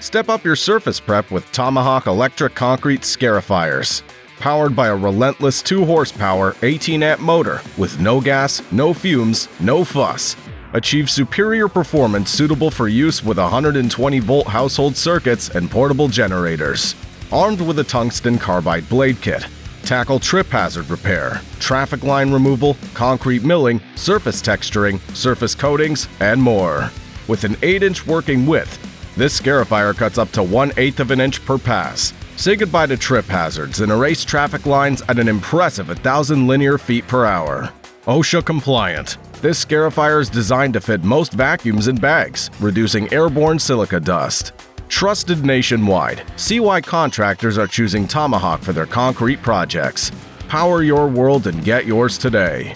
Step up your surface prep with Tomahawk Electric Concrete Scarifiers. Powered by a relentless 2 horsepower, 18-amp motor with no gas, no fumes, no fuss. Achieve superior performance suitable for use with 120-volt household circuits and portable generators. Armed with a tungsten carbide blade kit. Tackle trip hazard repair, traffic line removal, concrete milling, surface texturing, surface coatings, and more. With an 8-inch working width, this Scarifier cuts up to 1/8 of an inch per pass. Say goodbye to trip hazards and erase traffic lines at an impressive 1,000 linear feet per hour. OSHA Compliant. This Scarifier is designed to fit most vacuums and bags, reducing airborne silica dust. Trusted nationwide, see why contractors are choosing Tomahawk for their concrete projects. Power your world and get yours today.